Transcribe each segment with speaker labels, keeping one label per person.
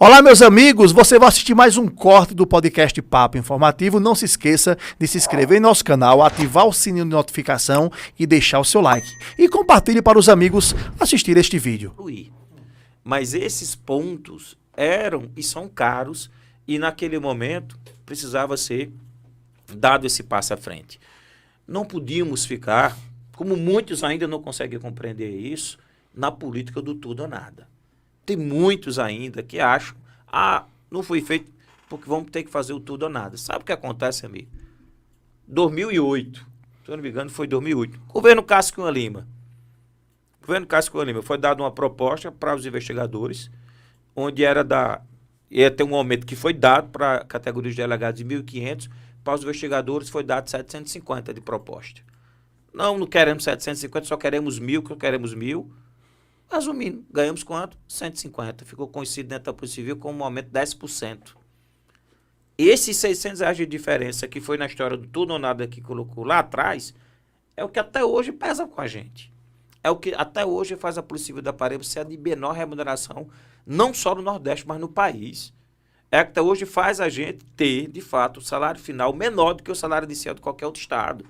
Speaker 1: Olá, meus amigos, você vai assistir mais um corte do podcast Papo Informativo. Não se esqueça de se inscrever em nosso canal, ativar o sininho de notificação e deixar o seu like. E compartilhe para os amigos assistir este vídeo.
Speaker 2: Mas esses pontos eram e são caros e naquele momento precisava ser dado esse passo à frente. Não podíamos ficar, como muitos ainda não conseguem compreender isso, na política do tudo ou nada. Tem muitos ainda que acham, não foi feito porque vamos ter que fazer o tudo ou nada. Sabe o que acontece, amigo? 2008, se eu não me engano, foi 2008. Governo Cássio Cunha Lima. Governo Cássio Cunha Lima foi dada uma proposta para os investigadores, onde ia ter um aumento que foi dado para a categoria de delegados de 1.500, para os investigadores foi dado 750 de proposta. Não queremos 750, só queremos 1.000, que queremos 1.000. Resumindo, ganhamos quanto? 150. Ficou conhecido dentro da Polícia Civil como um aumento de 10%. Esses R$600 de diferença que foi na história do tudo ou nada que colocou lá atrás, é o que até hoje pesa com a gente. É o que até hoje faz a Polícia Civil da Paraíba ser a de menor remuneração, não só no Nordeste, mas no país. É o que até hoje faz a gente ter, de fato, o salário final menor do que o salário inicial de qualquer outro estado.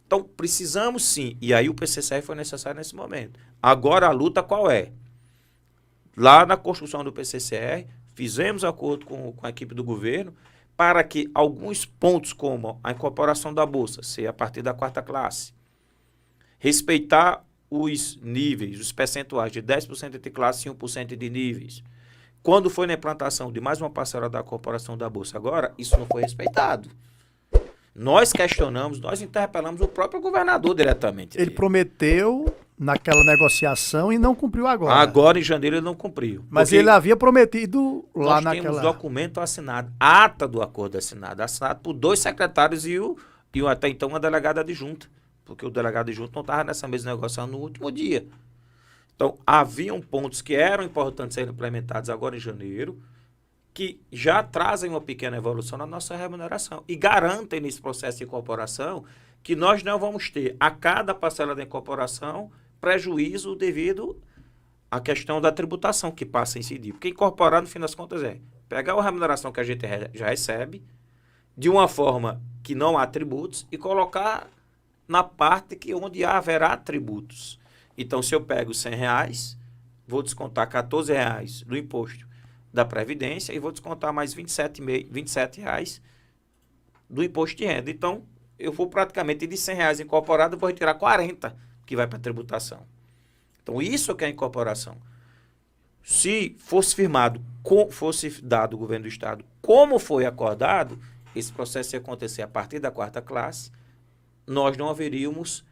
Speaker 2: Então, precisamos sim, e aí o PCCR foi necessário nesse momento. Agora a luta qual é? Lá na construção do PCCR, fizemos acordo com a equipe do governo para que alguns pontos, como a incorporação da Bolsa, ser a partir da 4ª classe, respeitar os níveis, os percentuais de 10% de classe e 1% de níveis. Quando foi na implantação de mais uma parcela da incorporação da Bolsa agora, isso não foi respeitado. Nós questionamos, nós interpelamos o próprio governador diretamente.
Speaker 1: Ele prometeu naquela negociação e não cumpriu agora.
Speaker 2: Agora, em janeiro, ele não cumpriu.
Speaker 1: Mas ele havia prometido lá
Speaker 2: nós temos documento assinado, ata do acordo assinado por 2 secretários e até então uma delegada adjunta, porque o delegado adjunto não estava nessa mesma negociação no último dia. Então, haviam pontos que eram importantes serem implementados agora em janeiro, que já trazem uma pequena evolução na nossa remuneração e garantem nesse processo de incorporação que nós não vamos ter a cada parcela da incorporação prejuízo devido à questão da tributação que passa a incidir. Porque incorporar, no fim das contas, é pegar a remuneração que a gente já recebe de uma forma que não há tributos e colocar na parte onde haverá tributos. Então, se eu pego R$100, vou descontar R$14 do imposto da Previdência e vou descontar mais R$27 do imposto de renda. Então, eu vou praticamente de R$100 incorporado, eu vou retirar 40 que vai para a tributação. Então, isso que é a incorporação. Se fosse firmado, fosse dado o governo do Estado, como foi acordado, esse processo ia acontecer a partir da 4ª classe, nós não haveríamos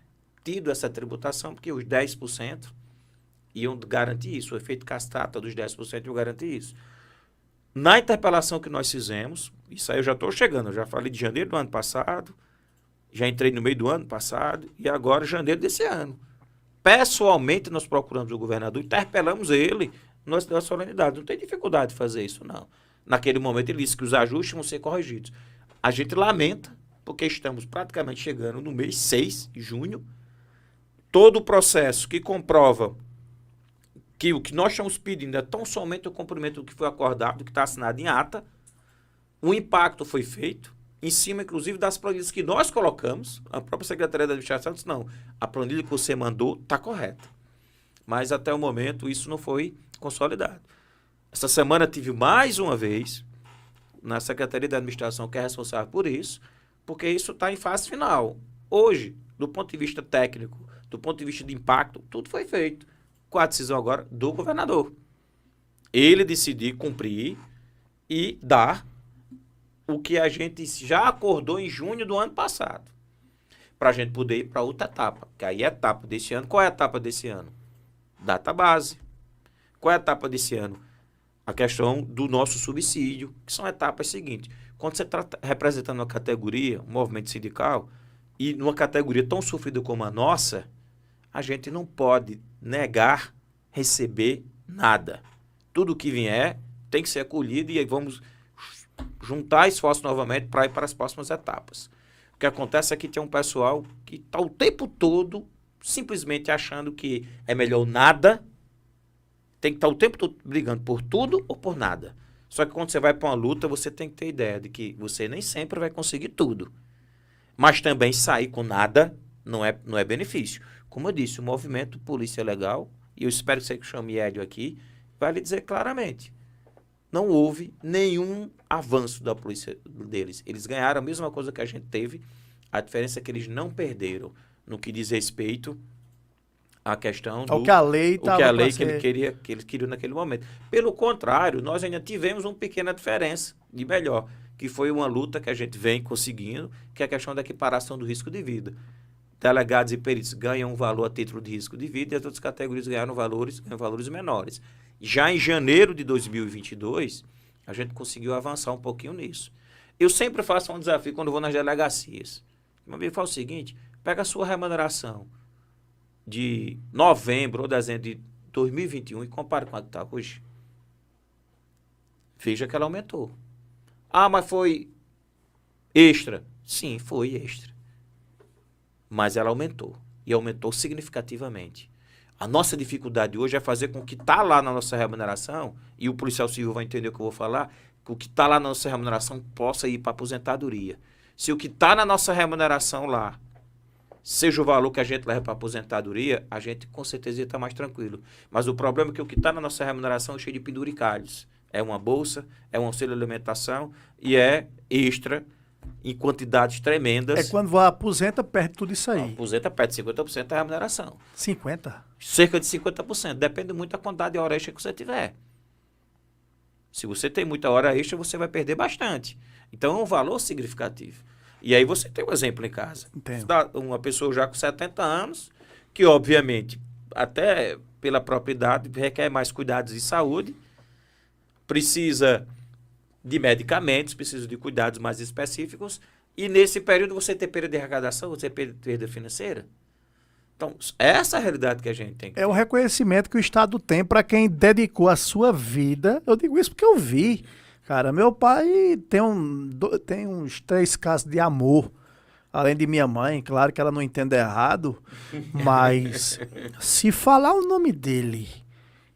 Speaker 2: tido essa tributação, porque os 10% iam garantir isso, o efeito cascata dos 10% iam garantir isso. Na interpelação que nós fizemos, isso aí eu já estou chegando, eu já falei de janeiro do ano passado, já entrei no meio do ano passado e agora janeiro desse ano. Pessoalmente nós procuramos o governador, interpelamos ele na solenidade. Não tem dificuldade de fazer isso, não. Naquele momento ele disse que os ajustes vão ser corrigidos. A gente lamenta, porque estamos praticamente chegando no mês 6 de junho, todo o processo que comprova que o que nós estamos pedindo é tão somente o cumprimento do que foi acordado, do que está assinado em ata. O impacto foi feito, em cima, inclusive, das planilhas que nós colocamos. A própria Secretaria da Administração disse, não, a planilha que você mandou está correta. Mas, até o momento, isso não foi consolidado. Essa semana tive mais uma vez na Secretaria da Administração, que é responsável por isso, porque isso está em fase final. Hoje, do ponto de vista técnico, do ponto de vista de impacto, tudo foi feito. Com a decisão agora do governador. Ele decidir cumprir e dar o que a gente já acordou em junho do ano passado. Para a gente poder ir para outra etapa. Que aí é a etapa desse ano. Qual é a etapa desse ano? Data base. Qual é a etapa desse ano? A questão do nosso subsídio, que são etapas seguintes. Quando você está representando uma categoria, um movimento sindical, e numa categoria tão sofrida como a nossa, a gente não pode negar receber nada. Tudo que vier tem que ser acolhido e aí vamos juntar esforços novamente para ir para as próximas etapas. O que acontece é que tem um pessoal que está o tempo todo simplesmente achando que é melhor nada, tem que estar o tempo todo brigando por tudo ou por nada. Só que quando você vai para uma luta, você tem que ter ideia de que você nem sempre vai conseguir tudo. Mas também sair com nada não é benefício. Como eu disse, o movimento Polícia Legal, e eu espero que você chame Hélio aqui, vai lhe dizer claramente. Não houve nenhum avanço da polícia deles. Eles ganharam a mesma coisa que a gente teve. A diferença é que eles não perderam no que diz respeito à questão do...
Speaker 1: O que a lei
Speaker 2: que eles queriam naquele momento. Pelo contrário, nós ainda tivemos uma pequena diferença de melhor, que foi uma luta que a gente vem conseguindo, que é a questão da equiparação do risco de vida. Delegados e peritos ganham um valor a título de risco de vida e as outras categorias ganham valores menores. Já em janeiro de 2022, a gente conseguiu avançar um pouquinho nisso. Eu sempre faço um desafio quando vou nas delegacias. Meu amigo fala o seguinte, pega a sua remuneração de novembro ou dezembro de 2021 e compara com a que está hoje. Veja que ela aumentou. Ah, mas foi extra. Sim, foi extra. Mas ela aumentou. E aumentou significativamente. A nossa dificuldade hoje é fazer com que está lá na nossa remuneração, e o policial civil vai entender o que eu vou falar, que o que está lá na nossa remuneração possa ir para a aposentadoria. Se o que está na nossa remuneração lá seja o valor que a gente leva para a aposentadoria, a gente com certeza está mais tranquilo. Mas o problema é que o que está na nossa remuneração é cheio de penduricalhos. É uma bolsa, é um auxílio de alimentação e é extra em quantidades tremendas.
Speaker 1: É quando aposenta, perde tudo isso aí.
Speaker 2: Aposenta, perde 50% da remuneração.
Speaker 1: 50%?
Speaker 2: Cerca de 50%. Depende muito da quantidade de hora extra que você tiver. Se você tem muita hora extra, você vai perder bastante. Então, é um valor significativo. E aí você tem um exemplo em casa.
Speaker 1: Entendo.
Speaker 2: Uma pessoa já com 70 anos, que obviamente, até pela própria idade, requer mais cuidados de saúde, precisa de medicamentos, precisa de cuidados mais específicos, e nesse período você tem perda de arrecadação, você tem perda financeira. Então, essa é a realidade que a gente tem.
Speaker 1: É o reconhecimento que o Estado tem para quem dedicou a sua vida. Eu digo isso porque eu vi. Cara, meu pai tem uns 3 casos de amor, além de minha mãe, claro que ela não entende errado, mas se falar o nome dele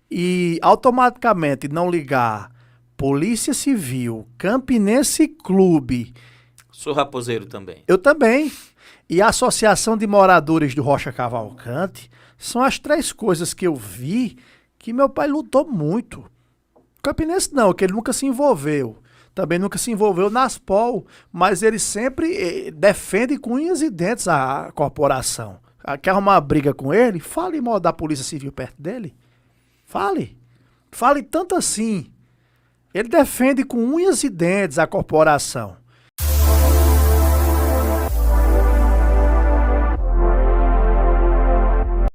Speaker 1: e automaticamente não ligar Polícia Civil, Campinense Clube...
Speaker 2: Sou raposeiro também.
Speaker 1: Eu também. E a Associação de Moradores do Rocha Cavalcante são as 3 coisas que eu vi que meu pai lutou muito. Campinense não, que ele nunca se envolveu. Também nunca se envolveu nas POL, mas ele sempre defende com unhas e dentes a corporação. Quer arrumar uma briga com ele? Fale mal da Polícia Civil perto dele. Fale. Fale tanto assim. Ele defende com unhas e dentes a corporação.